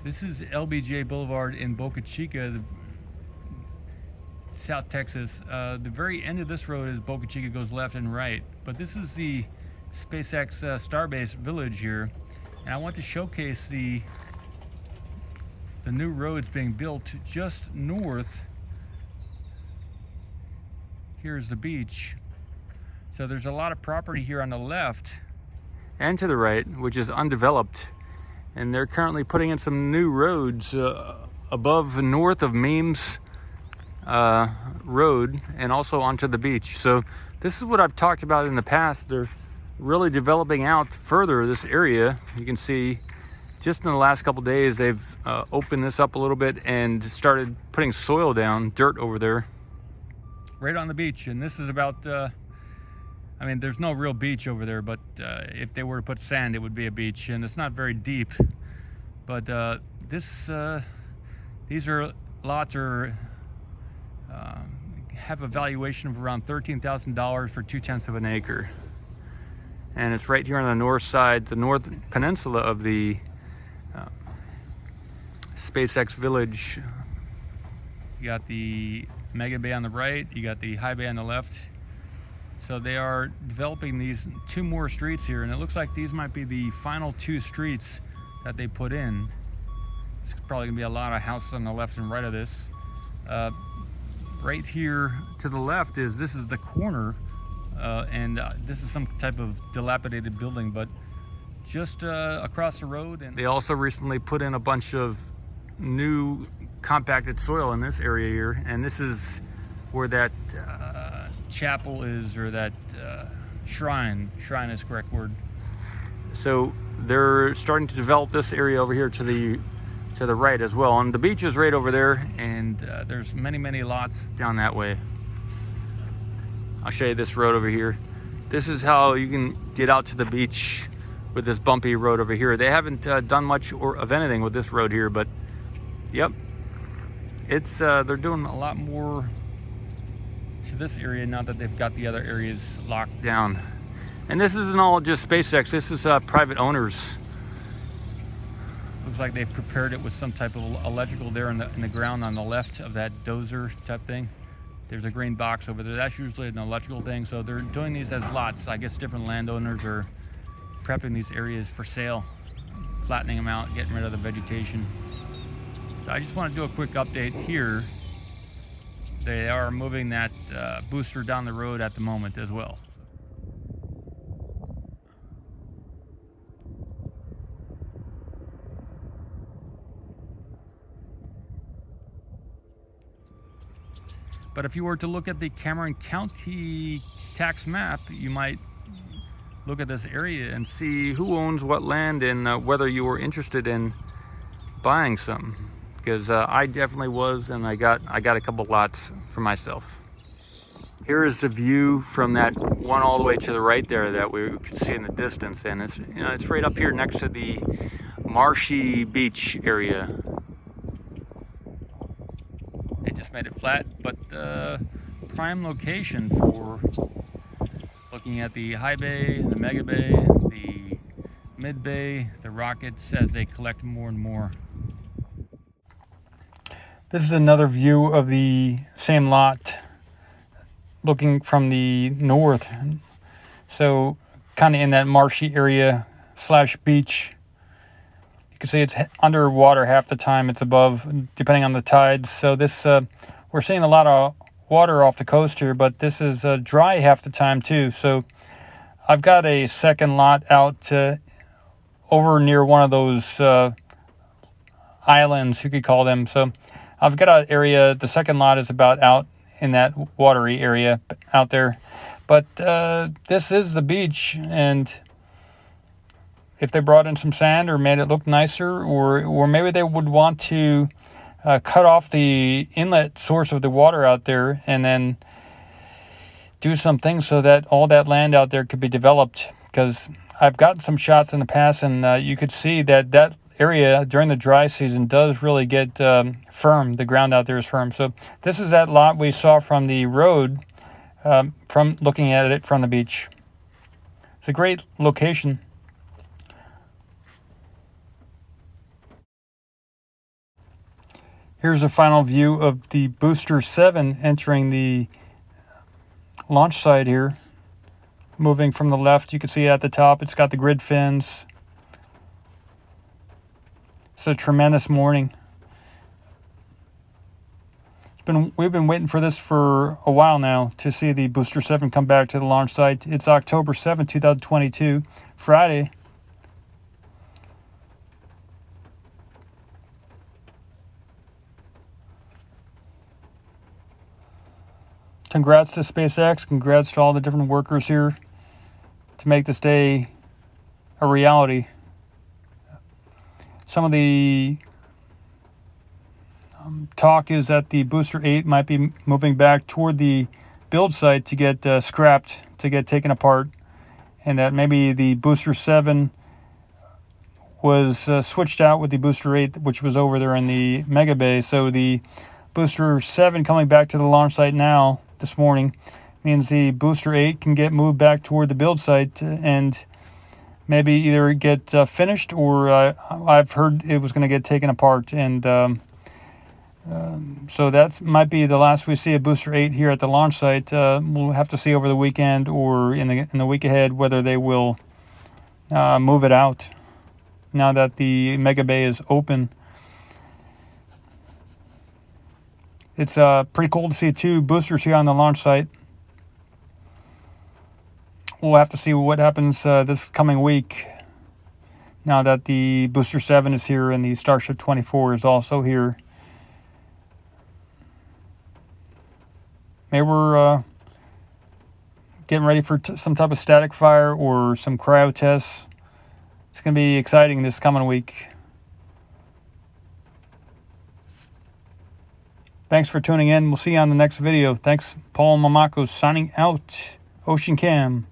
This is LBJ Boulevard in Boca Chica, South Texas. The very end of this road is Boca Chica, goes left and right. But this is the SpaceX Starbase village here. And I want to showcase the new roads being built just north. Here's the beach. So there's a lot of property here on the left and to the right, which is undeveloped. And they're currently putting in some new roads above and north of Memes Road and also onto the beach. So this is what I've talked about in the past. They're really developing out further this area. You can see just in the last couple days, they've opened this up a little bit and started putting soil down, dirt over there, right on the beach. And this is about, I mean, there's no real beach over there, but if they were to put sand, it would be a beach, and it's not very deep. But these lots have a valuation of around $13,000 for 2/10 of an acre, and it's right here on the north side, the north peninsula of the SpaceX village. You got the Mega Bay on the right, you got the High Bay on the left. So they are developing these 2 more streets here, and it looks like these might be the final 2 streets that they put in. It's probably gonna be a lot of houses on the left and right of this. Right here to the left this is the corner, and this is some type of dilapidated building, but just across the road. And they also recently put in a bunch of new compacted soil in this area here, and this is where that chapel is, or that shrine is the correct word. So they're starting to develop this area over here to the right as well, and the beach is right over there, and there's many lots down that way. I'll show you this road over here. This is how you can get out to the beach with this bumpy road over here. They haven't done much of anything with this road here, but yep, it's they're doing a lot more to this area now that they've got the other areas locked down. And this isn't all just SpaceX, this is private owners. Looks like they've prepared it with some type of electrical there in the ground on the left of that dozer type thing. There's a green box over there. That's usually an electrical thing. So they're doing these as lots. I guess different landowners are prepping these areas for sale, flattening them out, getting rid of the vegetation. So I just want to do a quick update here. They are moving that booster down the road at the moment as well. But if you were to look at the Cameron County tax map, you might look at this area and see who owns what land, and whether you were interested in buying some. Because I definitely was, and I got a couple lots for myself. Here is the view from that one all the way to the right there that we can see in the distance, and it's, you know, it's right up here next to the marshy beach area. They just made it flat, but prime location for looking at the High Bay, the Mega Bay, the Mid Bay, the rockets as they collect more and more. This is another view of the same lot looking from the north. So kind of in that marshy area / beach. You can see it's underwater half the time, it's above, depending on the tides. So this, we're seeing a lot of water off the coast here, but this is dry half the time too. So I've got a second lot out over near one of those islands, you could call them. So I've got an area, the second lot is about out in that watery area out there. But this is the beach, and if they brought in some sand or made it look nicer, or maybe they would want to cut off the inlet source of the water out there and then do some things so that all that land out there could be developed. Because I've gotten some shots in the past, and you could see that area during the dry season does really get firm. The ground out there is firm. So this is that lot we saw from the road, from looking at it from the beach. It's a great location. Here's a final view of the Booster 7 entering the launch site here. Moving from the left, you can see at the top, it's got the grid fins. It's a tremendous morning. We've been waiting for this for a while now to see the Booster 7 come back to the launch site. It's October 7, 2022, Friday. Congrats to SpaceX, congrats to all the different workers here to make this day a reality. Some of the talk is that the Booster 8 might be moving back toward the build site to get scrapped, to get taken apart, and that maybe the Booster 7 was switched out with the Booster 8, which was over there in the Mega Bay. So the Booster 7 coming back to the launch site now, this morning, means the Booster 8 can get moved back toward the build site and maybe either get finished, or I've heard it was going to get taken apart. And so that might be the last we see of Booster 8 here at the launch site. We'll have to see over the weekend or in the week ahead whether they will move it out now that the Mega Bay is open. It's pretty cool to see 2 boosters here on the launch site. We'll have to see what happens this coming week now that the Booster 7 is here and the Starship 24 is also here. Maybe we're getting ready for some type of static fire or some cryo tests. It's going to be exciting this coming week. Thanks for tuning in. We'll see you on the next video. Thanks. Paul Mamako signing out. Ocean Cam.